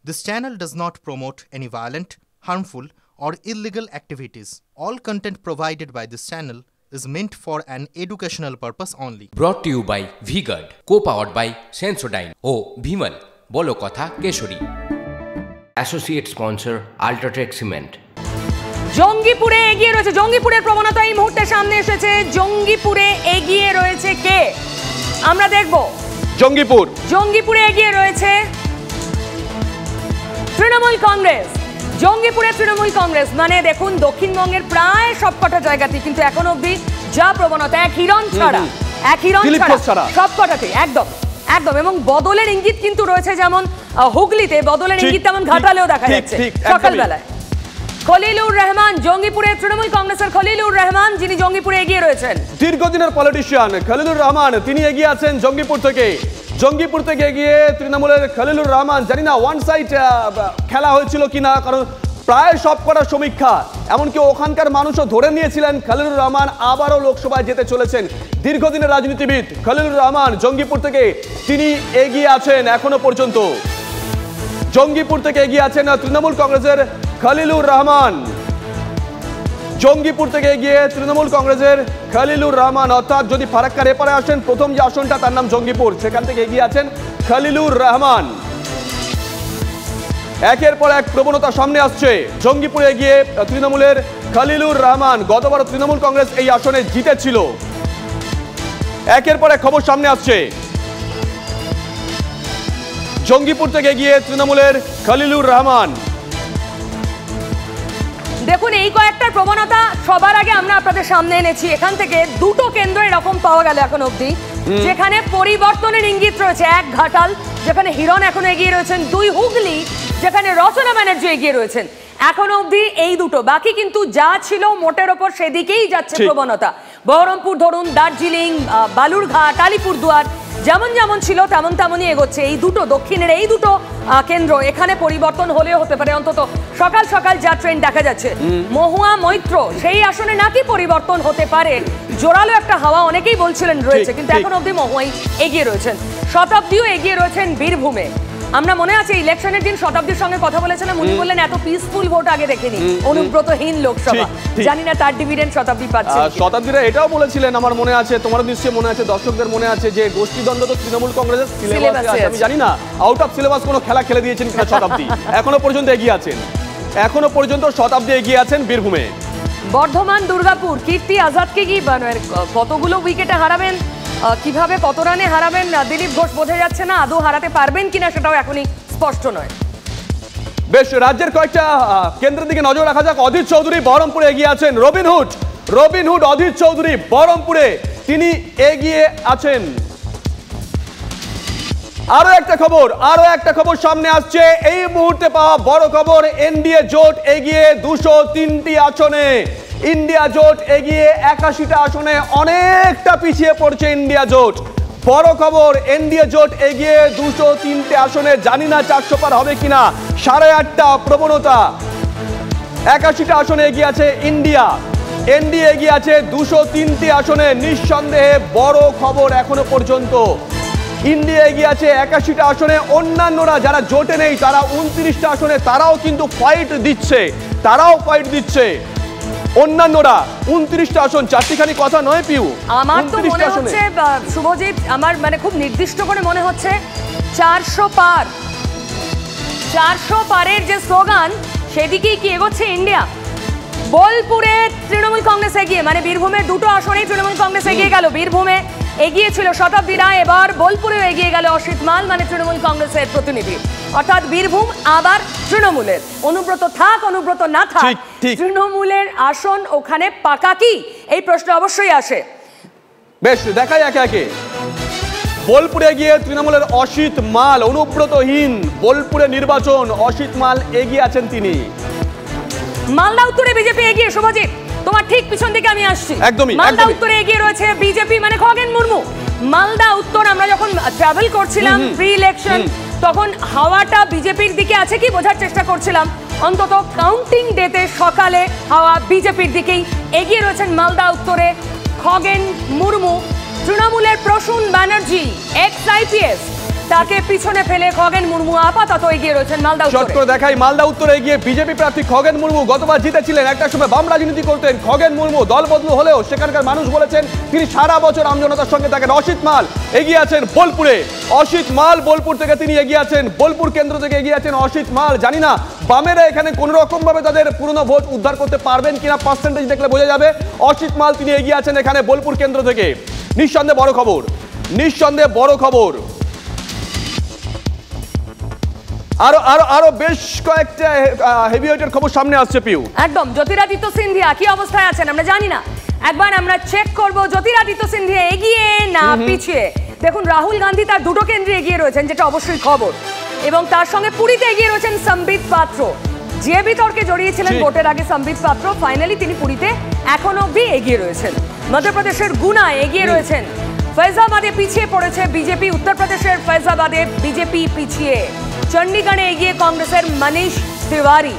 This channel does not promote any violent, harmful, or illegal activities. All content provided by this channel is meant for an educational purpose only. Brought to you by V-Guard, co-powered by Sensodyne O Bhimal, বলো কথা Keshari. Associate sponsor Ultratech Cement। জঙ্গিপুরে এগিয়ে রয়েছে, জঙ্গিপুরের প্রবণতা এই মুহূর্তে সামনে এসেছে। জঙ্গিপুরে এগিয়ে রয়েছে কে আমরা দেখব। জঙ্গিপুরে এগিয়ে রয়েছে তৃণমূল কংগ্রেস। জঙ্গিপুরে তৃণমূল কংগ্রেস মানে দেখুন দক্ষিণবঙ্গের প্রায় সবকটা জায়গাতে কিন্তু এখন অবধি যা প্রবণতা এক হিরণ ছাড়া সবকটাতে একদম একদম এবং বদলের ইঙ্গিত কিন্তু রয়েছে, যেমন হুগলিতে বদলের ইঙ্গিত তেমন ঘাটালেও দেখা যাচ্ছে সকালবেলায়। খলিলুর রহমান, জঙ্গিপুরে তৃণমূল কংগ্রেসের খলিলুর রহমান যিনি জঙ্গিপুরে এগিয়ে রয়েছেন। দীর্ঘদিনের পলিটিশিয়ান খলিলুর রহমান তিনি এগিয়ে আছেন জঙ্গিপুর থেকে। জঙ্গিপুর থেকে এগিয়ে তৃণমূলের খলিলুর রহমান, জানি না ওয়ান সাইড খেলা হয়েছিল কিনা, কারণ প্রায় সবকটা সমীক্ষা এমনকি ওখানকার মানুষও ধরে নিয়েছিলেন খলিলুর রহমান আবারও লোকসভায় যেতে চলেছেন। দীর্ঘদিনের রাজনীতিবিদ খলিলুর রহমান জঙ্গিপুর থেকে তিনি এগিয়ে আছেন এখনো পর্যন্ত। জঙ্গিপুর থেকে এগিয়ে আছেন তৃণমূল কংগ্রেসের খলিলুর রহমান। জঙ্গিপুর থেকে এগিয়ে তৃণমূল কংগ্রেসের খলিলুর রহমান, অর্থাৎ যদি ফারাক্কার এপারে আসেন প্রথম যে আসনটা তার নাম জঙ্গিপুর, সেখান থেকে এগিয়ে আছেন খলিলুর রহমান। একের পর এক প্রবণতা সামনে আসছে। জঙ্গিপুরে এগিয়ে তৃণমূলের খলিলুর রহমান, গতবার তৃণমূল কংগ্রেস এই আসনে জিতেছিল। একের পর এক খবর সামনে আসছে। জঙ্গিপুর থেকে এগিয়ে তৃণমূলের খলিলুর রহমান। দেখুন এই কয়েকটার প্রবণতা সবার আগে আমরা আপনাদের সামনে এনেছি। এখান থেকে দুটো কেন্দ্র এরকম পাওয়া গেল এখন অবধি যেখানে পরিবর্তনের ইঙ্গিত রয়েছে। এক ঘাটাল যেখানে হিরণ এখন এগিয়ে রয়েছেন, দুই হুগলি যেখানে রচনা ব্যানার্জি এগিয়ে রয়েছেন। এখন অবধি এই দুটো, বাকি কিন্তু যা ছিল মোটের ওপর সেদিকেই যাচ্ছে প্রবণতা। বহরমপুর ধরুন, দার্জিলিং, বালুরঘাট, আলিপুরদুয়ার যেমন যেমন ছিল তেমন তেমনই এগোচ্ছে। এই দুটো দক্ষিণের এই দুটো কেন্দ্র এখানে পরিবর্তন হলেও হতে পারে, অন্তত সকাল সকাল যা ট্রেন্ড দেখা যাচ্ছে। মহুয়া মৈত্র সেই আসনে নাকি পরিবর্তন হতে পারে, জোরালো একটা হাওয়া অনেকেই বলছিলেন রয়েছে, কিন্তু এখন অবধি মহুয়াই এগিয়ে রয়েছেন। শতাব্দীও এগিয়ে রয়েছেন বীরভূমে। আমরা মনে আছে ইলেকশনের দিন শতাব্দীর সঙ্গে কথা বলেছিলাম, উনি বললেন এত পিসফুল ভোট আগে দেখেনি, অনুব্রতহীন লোকসভা। জানি না তার ডিভিডেন্ড শতাব্দী পাচ্ছে। শতাব্দীরা এটাও বলেছিলেন, আমার মনে আছে, তোমার নিশ্চয়ই মনে আছে, দর্শকদের মনে আছে, যে গোষ্ঠীদ্বন্দ্ব তো তৃণমূল কংগ্রেসের সিলেবাসে আছে। আমি জানি না আউট অফ সিলেবাস কোনো খেলা খেলে দিয়েছেন কিনা শতাব্দী। এখনো পর্যন্ত এগিয়ে আছেন, এখনো পর্যন্ত শতাব্দী এগিয়ে আছেন বীরভূমে। বর্ধমান, দুর্গাপুর, কীর্তি আজাদকে কি কতগুলো উইকেটে হারাবেন, কিভাবে কত রানে হারাবেন দিলীপ ঘোষ বোঝা যাচ্ছে না, আদৌ হারাতে পারবেন কিনা সেটাও এখনই স্পষ্ট নয়। বেশ, রাজ্যের কয়েকটা কেন্দ্রের দিকে নজর রাখা যাক। অধীর চৌধুরী বহরমপুরে এগিয়ে আছেন। রবিনহুড অধীর চৌধুরী বহরমপুরে তিনি এগিয়ে আছেন। আরো একটা খবর সামনে আসছে এই মুহূর্তে পাওয়া বড় খবর। এনডিএ জোট এগিয়ে 203টি আসনে। ইন্ডিয়া জোট এগিয়ে 81টা আসনে, অনেকটা পিছিয়ে পড়ছে ইন্ডিয়া জোট। বড় খবর, এনডিএ জোট এগিয়ে 203টে আসনে, জানি না 400 পার হবে কিনা। 8.5টা প্রবণতা, 81টা আসনে এগিয়ে আছে ইন্ডিয়া। এনডিএ এগিয়ে আছে 203টি আসনে। নিঃসন্দেহে বড় খবর এখনো পর্যন্ত ইন্ডিয়া এগিয়ে আছে 81টা আসনে। অন্যান্যরা যারা জোটে নেই তারা 29টা আসনে, তারাও কিন্তু ফাইট দিচ্ছে। অন্যান্যরা 29টা আসন, চারটিখানি কথা নয় পিউ। আমার তো মনে হচ্ছে শুভজিৎ, আমার মানে খুব নির্দিষ্ট করে মনে হচ্ছে 400 পারের যে স্লোগান সেদিকেই কি এগোচ্ছে ইন্ডিয়া। বোলপুরে তৃণমূল কংগ্রেস এগিয়ে, মানে বীরভূমের দুটো আসনেই তৃণমূল কংগ্রেস এগিয়ে গেল। বীরভূমে এগিয়েছিল শতাব্দী রায়, এবার বোলপুরেও এগিয়ে গেল অসিত মাল, মানে তৃণমূল কংগ্রেসের প্রতিনিধি। অর্থাৎ বীরভূম আবার তৃণমূলের। অনুব্রত থাক, অনুব্রত না থাক, তৃণমূলের আসন ওখানে পাকা কি, এই প্রশ্ন অবশ্যই আসে। বেশ, দেখাই একে একে। বোলপুরে গিয়ে তৃণমূলের অসিত মাল, অনুব্রতহীন বোলপুরে নির্বাচন, অসিত মাল এগিয়ে আছেন তিনি। মালদা উত্তরে বিজেপি এগিয়ে, শুভজিৎ তোমার ঠিক পিছন দিকে আমি আসছি। মালদা উত্তরে এগিয়ে রয়েছে বিজেপি, মানে খগেন মুর্মু। মালদা উত্তর আমরা যখন ট্রাভেল করছিলাম প্রি ইলেকশন, তখন হাওয়াটা বিজেপির দিকে আছে কি বোঝার চেষ্টা করছিলাম। অন্তত কাউন্টিং ডেতে সকালে হাওয়া বিজেপির দিকেই। এগিয়ে রয়েছেন মালদা উত্তরে খগেন মুর্মু। তৃণমূলের প্রসূন ব্যানার্জি, এক্স আইপিএস, তাকে পিছনে ফেলে খগেন মুর্মু আপাতত এগিয়ে রয়েছেন মালদা চট উত্তরে। করে দেখাই মালদা উত্তরে গিয়ে বিজেপি প্রার্থী খগেন মুর্মু গতবার জিতেছিলেন, একটা সময় বাম রাজনীতি করতেন খগেন মুর্মু। দল বদলু হলেও সেখানকার মানুষ বলেছেন তিনি সারা বছর আমজনতার সঙ্গে থাকেন। অসিত মাল এগিয়ে আছেন বোলপুরে, অসিত মাল বোলপুর থেকে তিনি এগিয়ে আছেন, বোলপুর কেন্দ্র থেকে এগিয়ে আছেন অসিত মাল। জানি না বামেরা এখানে কোনো রকম ভাবে তাদের পুরনো ভোট উদ্ধার করতে পারবেন কিনা, পার্সেন্টেজ দেখলে বোঝা যাবে। অসিত মাল তিনি এগিয়ে আছেন এখানে বোলপুর কেন্দ্র থেকে। নিঃসন্দেহে বড় খবর, নিঃসন্দেহে বড় খবর। আরো আরো আরো বেশ কয়েকটা হেভিওয়েটের খবর সামনে আসছে পিউ। একদম। জ্যোতিরাদিত্য সিন্ধিয়া কি অবস্থায় আছেন আমরা জানি না, একবার আমরা চেক করব জ্যোতিরাদিত্য সিন্ধিয়া এগিয়ে না পিছিয়ে। দেখুন রাহুল গান্ধী তার দুটো কেন্দ্রে এগিয়ে রয়েছেন, যেটা অবশ্যই খবর, এবং তার সঙ্গে পুরীতে এগিয়ে রয়েছেন সম্বিত পাত্র। যে বিতর্কে জড়িয়েছিলেন ভোটের আগে সম্বিত পাত্র, ফাইনালি তিনি পুরীতে এখন অবধি এগিয়ে রয়েছেন। মধ্যপ্রদেশের গুনায় এগিয়ে রয়েছেন, ফৈজাবাদে পিছিয়ে পড়েছে বিজেপি, উত্তরপ্রদেশের ফৈজাবাদে বিজেপি পিছিয়ে, চণ্ডীগড়ে এগিয়ে কংগ্রেসের মনীষ তিওয়ারি,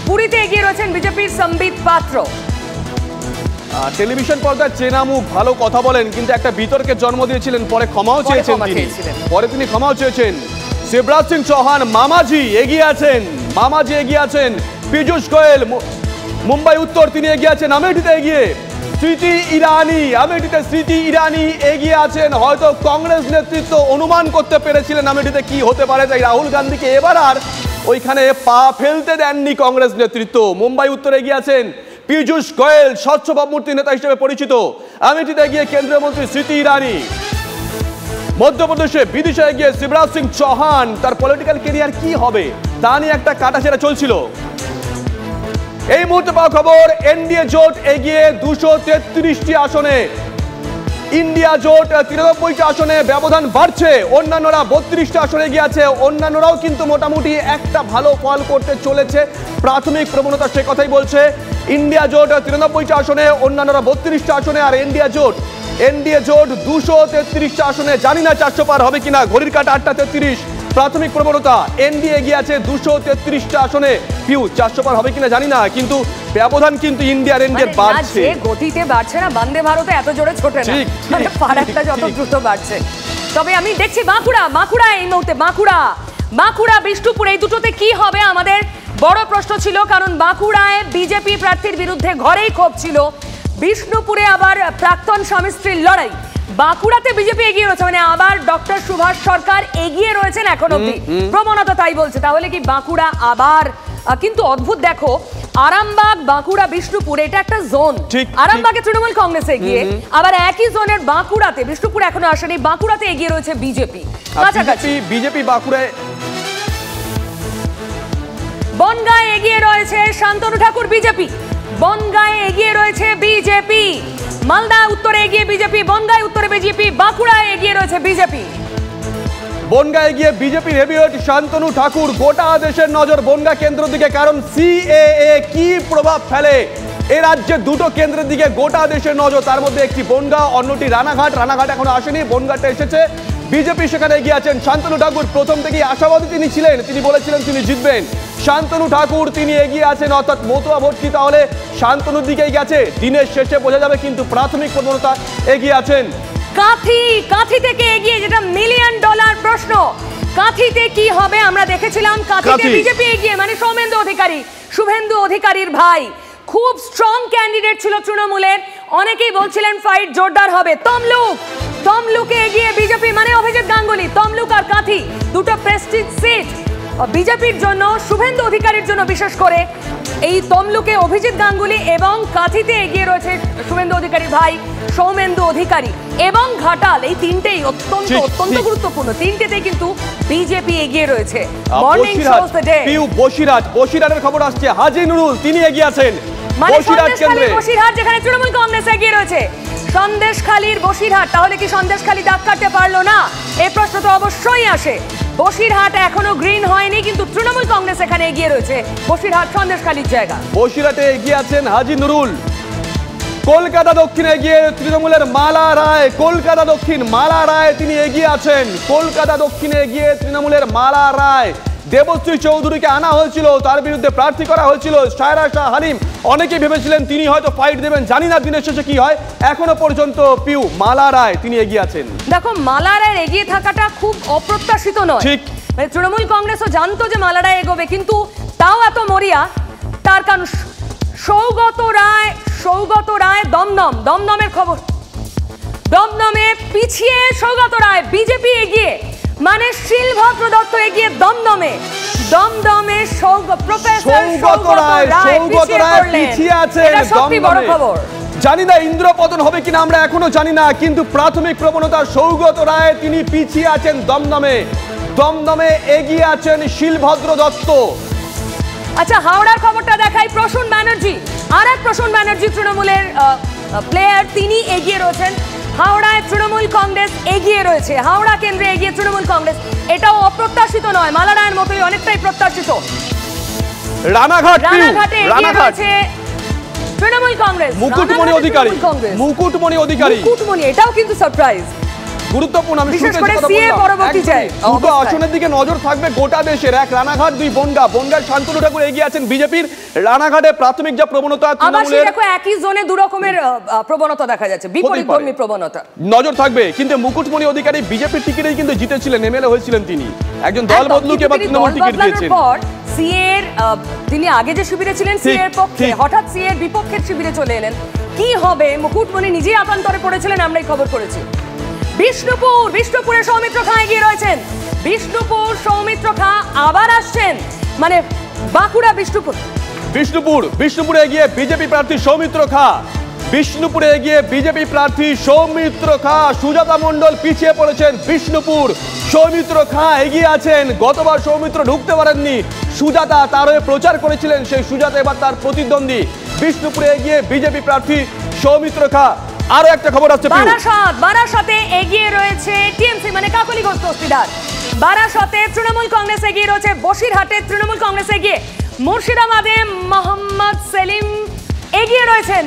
পুরীতে এগিয়ে রয়েছেন বিজেপির সম্বিত পাত্র। টেলিভিশন পর্দায় চেনা মুখ, ভালো কথা বলেন, কিন্তু একটা বিতর্কের জন্ম দিয়েছিলেন, পরে ক্ষমাও চেয়েছেন তিনি ক্ষমাও চেয়েছেন। শিবরাজ সিং চৌহান মামাজি এগিয়ে আছেন, মামাজি এগিয়ে আছেন। পীযূষ গোয়েল মুম্বাই উত্তর তিনি এগিয়ে আছেন আমেঠিতে এগিয়ে। স্মৃতি ইরানি আমেঠিতে, স্মৃতি ইরানি এগিয়ে আছেন। হয়তো কংগ্রেস নেতৃত্ব অনুমান করতে পেরেছিলেন আমেঠিতে কি হতে পারে, তাই রাহুল গান্ধীকে এবার আর ওইখানে পা ফেলতে দেননি কংগ্রেস নেতৃত্ব। মুম্বাই উত্তরে এগিয়ে আছেন পীযূষ গোয়েল, স্বচ্ছ ভাবমূর্তি নেতা হিসেবে পরিচিত। আমেঠিতে গিয়ে কেন্দ্রীয় মন্ত্রী স্মৃতি ইরানি। মধ্যপ্রদেশে বিদিশায় গিয়ে শিবরাজ সিং চৌহান, তার পলিটিক্যাল কেরিয়ার কি হবে তা নিয়ে একটা কাটাছেড়া চলছিল। এই মুহূর্তে পাওয়া খবর এনডিএ জোট এগিয়ে 233টি আসনে, ইন্ডিয়া জোট 93টি আসনে, ব্যবধান বাড়ছে। অন্যান্যরা 32টা আসনে এগিয়ে আছে, অন্যান্যরাও কিন্তু মোটামুটি একটা ভালো ফল করতে চলেছে, প্রাথমিক প্রবণতা সে কথাই বলছে। ইন্ডিয়া জোট 93টা আসনে, অন্যান্যরা 32টা আসনে, আর এনডিএ জোট 233টা আসনে। জানি না 400 পার হবে কিনা, ঘড়ির কাটা 8:33, প্রাথমিক প্রবণতা এনডিএ এগিয়ে আছে 233টা আসনে। পিউ 400 পার হবে কিনা জানি না, কিন্তু ব্যবধান কিন্তু ইন্ডিয়ার এনডিএর বাড়ছে, গতিতে বাড়ছে না, বন্দে ভারতে এত জোরে ছোটে না, মানে ফারাকটা যত দ্রুত বাড়ছে। তবে আমি দেখছি বাঁকুড়া এই মুহূর্তে বাঁকুড়া বিষ্ণুপুর, এই দুটোতে কি হবে আমাদের বড় প্রশ্ন ছিল, কারণ বাঁকুড়ায় বিজেপি প্রার্থীর বিরুদ্ধে ঘরেই ক্ষোভ ছিল, বিষ্ণুপুরে আবার প্রাক্তন স্বামী স্ত্রীর লড়াই। বাঁকুড়াতে বিজেপি এগিয়ে রয়েছে, মানে আবার ডক্টর সুভাষ সরকার এগিয়ে রয়েছেন এখন অব্দি, প্রবণতা তাই বলছে। তাহলে কি বাঁকুড়া আবার, কিন্তু অদ্ভুত দেখো, আরামবাগ বাঁকুড়া বিষ্ণুপুর এটা একটা জোন, আরামবাগে তৃণমূল কংগ্রেস এগিয়ে, আবার একই জোনের বাঁকুড়াতে, বিষ্ণুপুর এখনো আসেনি, বাঁকুড়াতে এগিয়ে রয়েছে বিজেপি। বিজেপি বাঁকুড়ায়, বনগাঁয়ে এগিয়ে রয়েছে শান্তনু ঠাকুর বিজেপি, বনগাঁয়ে এগিয়ে রয়েছে বিজেপি, মালদা উত্তরে এগিয়ে বিজেপি, বনগাঁয় উত্তরে বিজেপি, বাঁকুড়ায় এগিয়ে রয়েছে বিজেপি। বনগাঁয়ে গিয়ে বিজেপির হেভিওয়েট শান্তনু ঠাকুর। গোটা দেশের নজর বনগাঁ কেন্দ্র দিকে, কারণ সিএএ কি প্রভাব ফেলে এ রাজ্যে দুটো কেন্দ্রের দিকে গোটা দেশের নজর। তার মধ্যে একটি বনগাঁ, অন্যটি রানাঘাট এখনো আসেনি, বনগাঁটা এসেছে। বিজেপি সেখানে এগিয়ে আছেন শান্তনু ঠাকুর, প্রথম থেকেই আশাবাদী তিনি ছিলেন, তিনি বলেছিলেন তিনি জিতবেন। শান্তনু ঠাকুর তিনি এগিয়ে আছেন, অর্থাৎ মতুয়া ভোট কি তাহলে শান্তনুর দিকেই গেছে, দিনের শেষে বোঝা যাবে, কিন্তু প্রাথমিক প্রবণতা এগিয়ে আছেন। কাঁথি থেকে এগিয়ে, যেটা $1 মিলিয়ন প্রশ্ন, কাঁথিতে কি হবে আমরা দেখেছিলাম, কাঁথিতে বিজেপি এগিয়ে, মানে শুভেন্দু অধিকারীর ভাই, খুব স্ট্রং ক্যান্ডিডেট ছিল তৃণমূলের, অনেকেই বলছিলেন ফাইট জোরদার হবে। তমলুকে এগিয়ে বিজেপি, মানে অভিজিৎ গাঙ্গুলি, তমলুক আর কাঁথি দুটো প্রেস্টিজ সিট বিজেপির জন্য, শুভেন্দু অধিকারীর জন্য বিশেষ করে। এই তমলুকে অভিজিৎ গাঙ্গুলি এবং কাঁথিতে এগিয়ে রয়েছে শুভেন্দু অধিকারীর ভাই সৌমেন্দু অধিকারী, এবং ঘাটাল, এই তিনটেই অত্যন্ত গুরুত্বপূর্ণ, তিনটেতেই কিন্তু বিজেপি এগিয়ে রয়েছে। Morning shows the day. বসিরহাটের খবর আসছে, হাজি নুরুল তিনি এগিয়ে আছেন বসিরহাট, যেখানে তৃণমূল কংগ্রেস এগিয়ে রয়েছে। সন্দেশখালীর বসিরহাট, তাহলে কি সন্দেশখালী দাগ কাটতে পারলো না, এই প্রশ্ন তো অবশ্যই আসে। বসিরহাট এখনো গ্রিন হয়নি, কিন্তু তৃণমূল কংগ্রেস এখানে এগিয়ে রয়েছে, বসিরহাট সন্দেশখালীর জায়গা। বসিরহাটে এগিয়ে আছেন হাজি নুরুল। কলকাতা দক্ষিণে গিয়ে তৃণমূলের মালা রায়, কলকাতা দক্ষিণ মালা রায় তিনি এগিয়ে আছেন, কলকাতা দক্ষিণে গিয়ে তৃণমূলের মালা রায় দেবশ্রী চৌধুরীকে আনা হয়েছিল, তার বিরুদ্ধে প্রার্থী করা হয়েছিল সায়রা শাহ হালিম। অনেকেই ভেবেছিলেন তিনি হয়তো ফাইট দেবেন, জানি না দিনের শেষে কি হয়। এখনো পর্যন্ত পিউ মালা রায় তিনি এগিয়ে আছেন। দেখো, মালা রায়ের এগিয়ে থাকাটা খুব অপ্রত্যাশিত নয়। ঠিক, মানে তৃণমূল কংগ্রেসও জানতো যে মালা রায় এগোবে, কিন্তু তাও এত মরিয়া তার কারণ সৌগত রায় দমদমের খবর। দমদমে পিছিয়ে সৌগত রায়, বিজেপি এগিয়ে, মানে শিলভদ্র দত্ত এগিয়ে দমদমে প্রফেসর সৌগত রায় পিছিয়ে আছেন। এটা সত্যি বড় খবর। জানি না ইন্দ্রপতন হবে কিনা, আমরা এখনো জানি না, কিন্তু প্রাথমিক প্রবণতা সৌগত রায় তিনি পিছিয়ে আছেন দমদমে এগিয়ে আছেন শিলভদ্র দত্ত। আচ্ছা, হাওড়ার খবরটা দেখাই। প্রসূন ব্যানার্জি, আর এক প্রসূন ব্যানার্জি তৃণমূলের প্লেয়ার, তিনি এগিয়ে রয়েছেন। হাওড়ায় তৃণমূল কংগ্রেস এগিয়ে রয়েছে, হাওড়া কেন্দ্রে এগিয়ে তৃণমূল কংগ্রেস। এটাও অপ্রত্যাশিত নয়, মালা রায়ের মতোই অনেকটাই প্রত্যাশিত। রানাঘাটে এগিয়ে রয়েছে তৃণমূল কংগ্রেস। মুকুটমণি অধিকারী, এটাও কিন্তু সারপ্রাইজ, গুরুত্বপূর্ণ। আমি বিশেষ করে সিএ পরবর্তী চাই দুটো আসনের দিকে নজর থাকবে গোটা দেশের। এক রানাঘাট, দুই বনগাঁ শান্তনু ঠাকুর এগিয়ে আছেন বিজেপির। রানাঘাটে প্রাথমিক যা প্রবণতা, তৃণমূলের দেখো একই জোনে দু রকমের প্রবণতা দেখা যাচ্ছে, বিপরীতধর্মী প্রবণতা। নজর থাকবে, কিন্তু মুকুটমণি অধিকারী বিজেপির টিকিটেই কিন্তু জিতেছিলেন, এমএলএ হয়েছিলেন তিনি। একজন দল বদলুকে এবার তৃণমূল টিকিট দিয়েছেন। সিএর তিনি আগে যে শিবিরে ছিলেন সিএর পক্ষে, হঠাৎ সিএর বিপক্ষের শিবিরে চলে এলেন। কি হবে, মুকুটমণি নিজেই আকান্তরে পড়েছিলেন, আমরাই খবর করেছি। বিষ্ণুপুরে সৌমিত্র খাঁ এগিয়ে রয়েছেন। সৌমিত্র খাঁ আবার আসছেন, মানে বাঁকুড়া বিষ্ণুপুরে এগিয়ে বিজেপি প্রার্থী সৌমিত্র খাঁ। বিষ্ণুপুরে এগিয়ে বিজেপি প্রার্থী সৌমিত্র খাঁ। সুজাতা মণ্ডল পিছিয়ে পড়েছেন বিষ্ণুপুর, সৌমিত্র খাঁ এগিয়ে আছেন। গতবার সৌমিত্র ঢুকতে পারেননি, সুজাতা তার হয়ে প্রচার করেছিলেন, সেই সুজাতা এবার তার প্রতিদ্বন্দ্বী। বিষ্ণুপুরে এগিয়ে বিজেপি প্রার্থী সৌমিত্র খাঁ। আরো একটা খবর আছে, বারাসাতে এগিয়ে রয়েছে টিএমসি, মানে কাকলি ঘোষ দস্তিদার। বারাসাতে তৃণমূল কংগ্রেস এগিয়ে রয়েছে, বসিরহাটে তৃণমূল কংগ্রেস এগিয়ে। মুর্শিদাবাদে মোহাম্মদ সেলিম এগিয়ে রয়েছেন,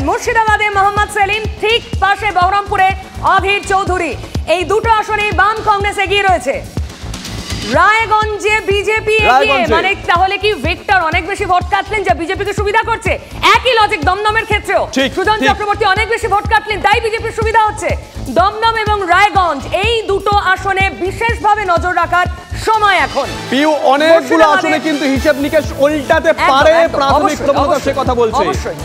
ঠিক পাশে বহরমপুরে অধীর চৌধুরী। এই দুটো আসনে বাম কংগ্রেস এগিয়ে রয়েছে। রায়গঞ্জে বিজেপি এগিয়ে, মানে তাহলে কি ভিক্টর অনেক বেশি ভোট কাটলেন যা বিজেপিকে সুবিধা করছে? একই লজিক দমদমের ক্ষেত্রেও, সুজন চক্রবর্তী অনেক বেশি ভোট কাটলেন, তাই বিজেপির সুবিধা হচ্ছে। দমদম এবং রায়গঞ্জ এই দুটো আসনে বিশেষভাবে নজর রাখার সময় এখন। পিউ অনেকগুলো আসনে কিন্তু হিসাব নিকেশ উল্টাতে পারে, প্রাথমিক প্রবণতা সে কথা বলছে। অবশ্যই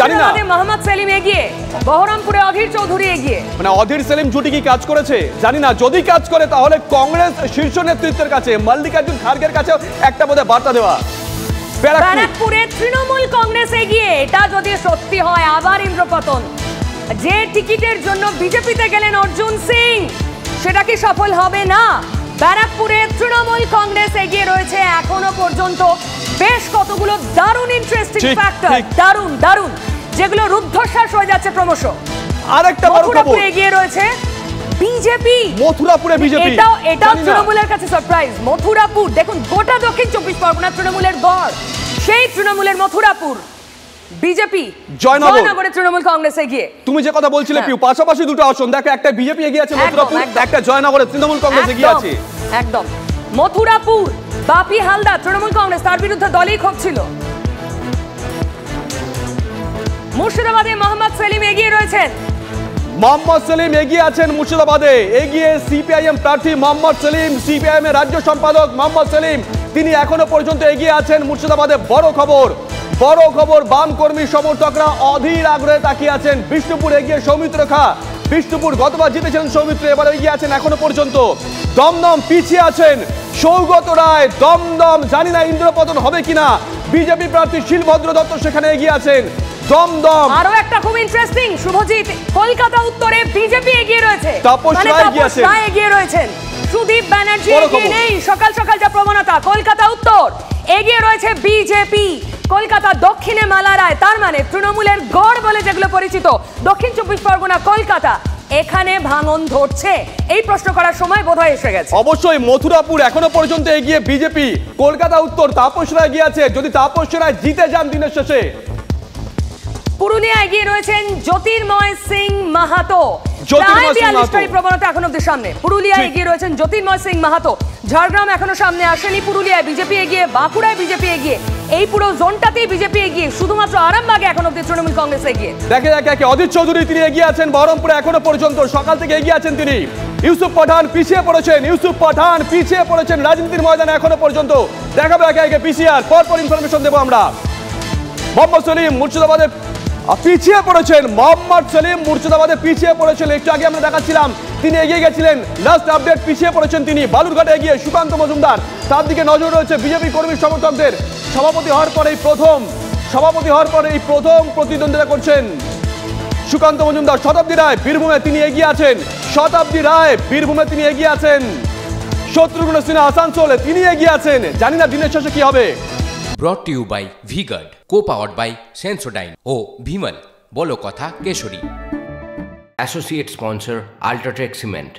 জানি না, মোহাম্মদ সেলিম এগিয়ে, বহরমপুরে অধীর চৌধুরী এগিয়ে। মানে অধীর সেলিম জুটি কি কাজ করেছে জানি না, যদি কাজ করে তাহলে কংগ্রেস শীর্ষ নেতৃত্বের কাছে, মল্লিকার্জুন খার্গের কাছে একটা বোধহয় বার্তা দেওয়া। ব্যারাকপুরে তৃণমূল কংগ্রেস এগিয়ে, এটা যদি সত্যি হয় আবার ইন্দ্রপতন। যে টিকিটের জন্য বিজেপিতে গেলেন অর্জুন সিং, সেটা কি সফল হবে না? ব্যারাকপুরে তৃণমূল কংগ্রেস এগিয়ে রয়েছে এখনো পর্যন্ত। বেশ কতগুলো দারুণ ইন্টারেস্টিং ফ্যাক্টর, দারুণ যেগুলো রুদ্ধশ্বাস হয়ে যাচ্ছে ক্রমশ। আরেকটা বড় খবর, এগিয়ে রয়েছে বিজেপি, মথুরাপুরে বিজেপি। এটাও তৃণমূলের কাছে সারপ্রাইজ। মথুরাপুর দেখুন, গোটা দক্ষিণ 24 পরগনা তৃণমূলের গড়, সেই তৃণমূলের মথুরাপুর বিজেপি। জয়নগরে তৃণমূল কংগ্রেস এগিয়ে। তুমি যে কথা বলছিলে পিউ, পাশাপাশি দুটো আসন দেখো, একটা বিজেপি এগিয়ে আছে মথুরাপুর, একটা জয়নগরে তৃণমূল কংগ্রেস এগিয়ে আছে। একদম মথুরাপুর, বাপি হালদার তৃণমূল কংগ্রেস, তার বিরুদ্ধে দলই ক্ষোভ ছিল। মুর্শিদাবাদে মোহাম্মদ সেলিম এগিয়ে রয়েছেন। মুর্শিদাবাদে এগিয়ে সিপিআইএম প্রার্থী মোহাম্মদ সেলিম, সিপিআইএম এর রাজ্য সম্পাদক মোহাম্মদ সেলিম, তিনি এখনো পর্যন্ত এগিয়ে আছেন মুর্শিদাবাদে। বড় খবর, বাম কর্মী সমর্থকরা অধীর আগ্রহে তাকিয়ে আছেন। বিষ্ণুপুর এগিয়ে সৌমিত্র খাঁ, বিষ্ণুপুর গতবার জিতেছেন সৌমিত্র, এবার এগিয়ে আছেন এখনো পর্যন্ত। দমদম পিছিয়ে আছেন সৌগত রায়, দমদম জানি না ইন্দ্রপতন হবে কিনা। বিজেপি প্রার্থী শিলভদ্র দত্ত সেখানে এগিয়ে আছেন। দমদম আরো একটা খুব ইন্টারেস্টিং, শুভজিৎ, কলকাতা উত্তরে বিজেপি এগিয়ে রয়েছে, তাপস রায় এগিয়ে রয়েছেন। সুদীপ ব্যানার্জি এগিয়ে নেই, সকাল যা প্রবণতা, কলকাতা উত্তর এগিয়ে রয়েছে বিজেপি। কলকাতা দক্ষিণে মালা রায়, তার মানে তৃণমূলের গড় বলে যেগুলো পরিচিত দক্ষিণ 24 পরগনা কলকাতা, এখানে ভাঙন ধরছে? এই প্রশ্ন করার সময় বোধহয় এসে গেছে। অবশ্যই মথুরাপুর এখনো পর্যন্ত এগিয়ে বিজেপি, কলকাতা উত্তর তাপস রায় এগিয়ে আছে, যদি তাপস রায় জিতে যান দিনের শেষে। পুরুলিয়া এগিয়ে রয়েছেন জ্যোতির্ময় সিং মাহাতো, প্রবণতা এখন অব্দি সামনে। পুরুলিয়া এগিয়ে রয়েছেন জ্যোতির্ময় সিং মাহাতো, ঝাড়গ্রাম এখনো সামনে আসেনি, পুরুলিয়ায় বিজেপি এগিয়ে, বাঁকুড়ায় বিজেপি এগিয়ে, এই পুরো জোনটাতেই বিজেপি এগিয়ে, শুধুমাত্র আরামবাগে এখন অব্দি তৃণমূল কংগ্রেস এগিয়ে। দেখে অজিত চৌধুরী তিনি এগিয়ে আছেন বহরমপুরে, এখনো পর্যন্ত সকাল থেকে এগিয়ে আছেন তিনি। ইউসুফ পাঠান পিছিয়ে পড়েছেন রাজনীতির ময়দানে এখনো পর্যন্ত। দেখাবো একে পিসিআর, পরপর ইনফরমেশন দেবো আমরা। মোহাম্মদ সলিম মুর্শিদাবাদে পিছিয়ে পড়েছেন, পিছিয়ে পড়েছেন। একটু আগে আমরা দেখাচ্ছিলাম তিনি এগিয়ে গেছিলেন, লাস্ট আপডেট পিছিয়ে পড়েছেন তিনি। বালুরঘাটে এগিয়ে সুকান্ত মজুমদার, তার দিকে নজর রয়েছে বিজেপি কর্মী সমর্থকদের। সভাপতি হওয়ার পর এই প্রথম প্রতিদ্বন্দ্বিতা করছেন সুকান্ত মজুমদার। শতাব্দী রায় বীরভূমে তিনি এগিয়ে আছেন। শত্রুঘ্ন সিনহা আসানসোলে তিনি এগিয়ে আছেন। জানি না দিনের শেষে কি হবে। Brought to you by V Guard, co-powered by Sensodyne ও ভিমল, বলো কথা কেশরী। Associate sponsor UltraTech cement.